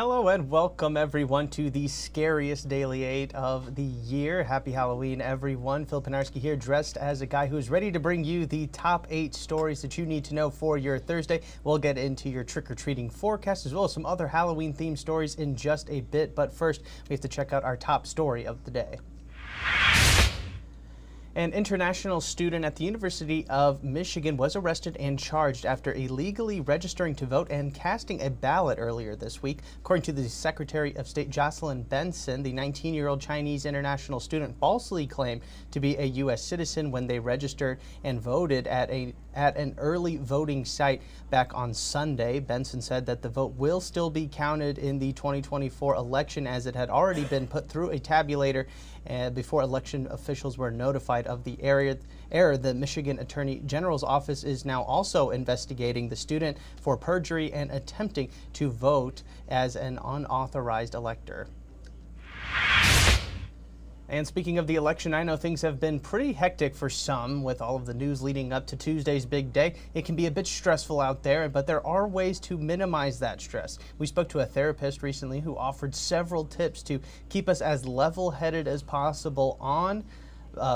Hello and welcome everyone to the scariest Daily 8 of the year. Happy Halloween, everyone. Phil Penarski here, dressed as a guy who's ready to bring you the top 8 stories that you need to know for your Thursday. We'll get into your trick-or-treating forecast as well as some other Halloween-themed stories in just a bit. But first, we have to check out our top story of the day. An international student at the University of Michigan was arrested and charged after illegally registering to vote and casting a ballot earlier this week. According to the Secretary of State Jocelyn Benson, the 19-year-old Chinese international student falsely claimed to be a U.S. citizen when they registered and voted at an early voting site back on Sunday. Benson said that the vote will still be counted in the 2024 election as it had already been put through a tabulator before election officials were notified of the error. The Michigan Attorney General's office is now also investigating the student for perjury and attempting to vote as an unauthorized elector. And speaking of the election, I know things have been pretty hectic for some with all of the news leading up to Tuesday's big day. It can be a bit stressful out there, but there are ways to minimize that stress. We spoke to a therapist recently who offered several tips to keep us as level-headed as possible on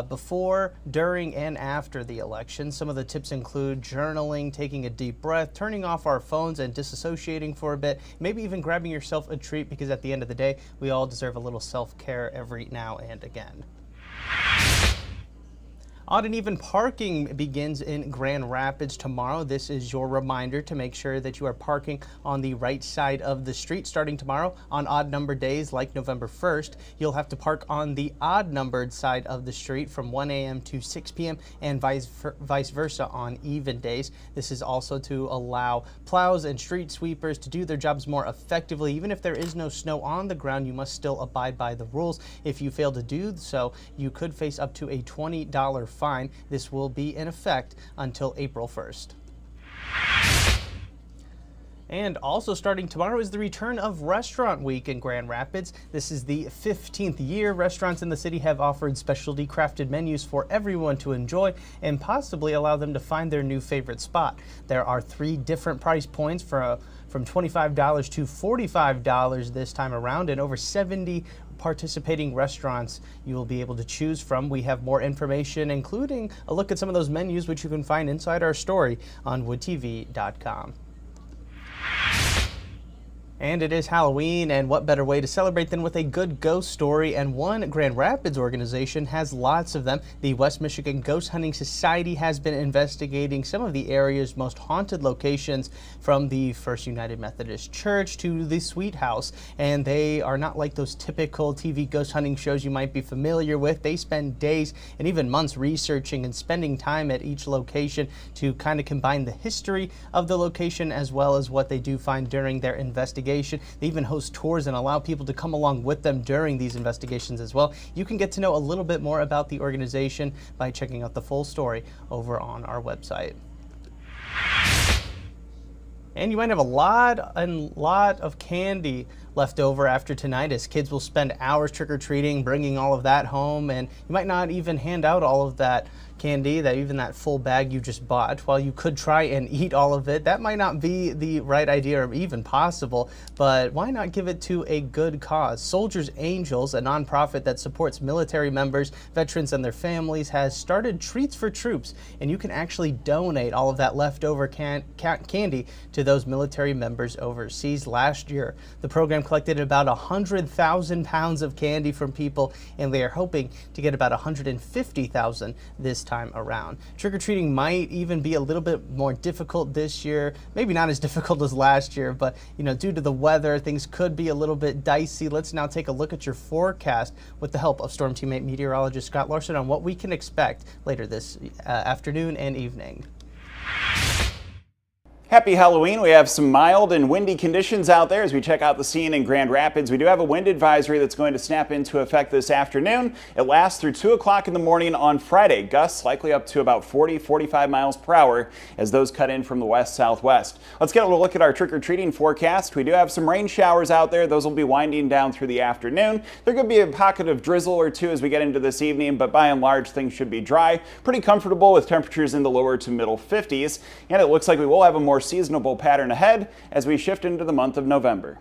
before, during, and after the election. Some of the tips include journaling, taking a deep breath, turning off our phones and disassociating for a bit, maybe even grabbing yourself a treat, because at the end of the day, we all deserve a little self-care every now and again. Odd and even parking begins in Grand Rapids tomorrow. This is your reminder to make sure that you are parking on the right side of the street starting tomorrow. On odd numbered days like November 1st, you'll have to park on the odd numbered side of the street from 1 a.m. to 6 p.m. and vice versa on even days. This is also to allow plows and street sweepers to do their jobs more effectively. Even if there is no snow on the ground, you must still abide by the rules. If you fail to do so, you could face up to a $20 fine. This will be in effect until April 1st. And also starting tomorrow is the return of Restaurant Week in Grand Rapids. This is the 15th year. Restaurants in the city have offered specialty crafted menus for everyone to enjoy and possibly allow them to find their new favorite spot. There are 3 different price points from $25 to $45 this time around, and over 70 participating restaurants you will be able to choose from. We have more information, including a look at some of those menus, which you can find inside our story on woodtv.com. And it is Halloween, and what better way to celebrate than with a good ghost story, and one Grand Rapids organization has lots of them. The West Michigan Ghost Hunting Society has been investigating some of the area's most haunted locations, from the First United Methodist Church to the Sweet House, and they are not like those typical TV ghost hunting shows you might be familiar with. They spend days and even months researching and spending time at each location to kind of combine the history of the location as well as what they do find during their investigation. They even host tours and allow people to come along with them during these investigations as well. You can get to know a little bit more about the organization by checking out the full story over on our website. And you might have a lot of candy left over after tonight, as kids will spend hours trick-or-treating, bringing all of that home, and you might not even hand out all of that candy, even that full bag you just bought. While you could try and eat all of it, that might not be the right idea or even possible, but why not give it to a good cause? Soldiers Angels, a nonprofit that supports military members, veterans, and their families, has started Treats for Troops, and you can actually donate all of that leftover candy to those military members overseas. Last year, the program collected about 100,000 pounds of candy from people, and they are hoping to get about 150,000 this time around. Trick-or-treating might even be a little bit more difficult this year. Maybe not as difficult as last year, but due to the weather, things could be a little bit dicey. Let's now take a look at your forecast with the help of Storm Teammate meteorologist Scott Larson on what we can expect later this afternoon and evening. Happy Halloween. We have some mild and windy conditions out there as we check out the scene in Grand Rapids. We do have a wind advisory that's going to snap into effect this afternoon. It lasts through 2 o'clock in the morning on Friday. Gusts likely up to about 40-45 miles per hour as those cut in from the west-southwest. Let's get a look at our trick-or-treating forecast. We do have some rain showers out there. Those will be winding down through the afternoon. There could be a pocket of drizzle or two as we get into this evening, but by and large things should be dry. Pretty comfortable with temperatures in the lower to middle 50s. And it looks like we will have a more seasonable pattern ahead as we shift into the month of November.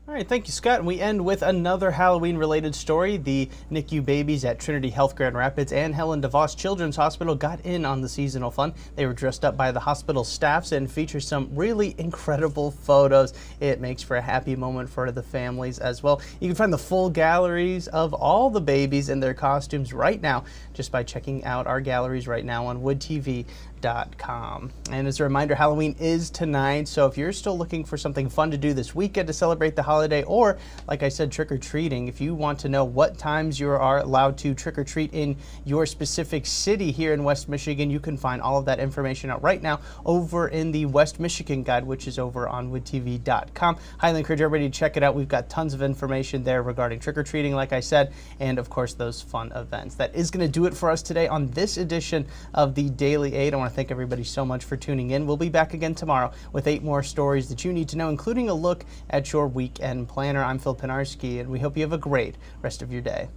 All right, thank you, Scott. And we end with another Halloween-related story. The NICU babies at Trinity Health Grand Rapids and Helen DeVos Children's Hospital got in on the seasonal fun. They were dressed up by the hospital staffs and feature some really incredible photos. It makes for a happy moment for the families as well. You can find the full galleries of all the babies in their costumes right now just by checking out our galleries right now on woodtv.com. And as a reminder, Halloween is tonight, so if you're still looking for something fun to do this weekend to celebrate the holiday, or like I said, trick-or-treating, if you want to know what times you are allowed to trick-or-treat in your specific city here in West Michigan, you can find all of that information out right now over in the West Michigan Guide, which is over on woodtv.com. Highly encourage everybody to check it out. We've got tons of information there regarding trick-or-treating, like I said, and of course those fun events. That is going to do it for us today on this edition of the Daily 8. I want to thank everybody so much for tuning in. We'll be back again tomorrow with 8 more stories that you need to know, including a look at your weekend planner. I'm Phil Pinarski, and we hope you have a great rest of your day.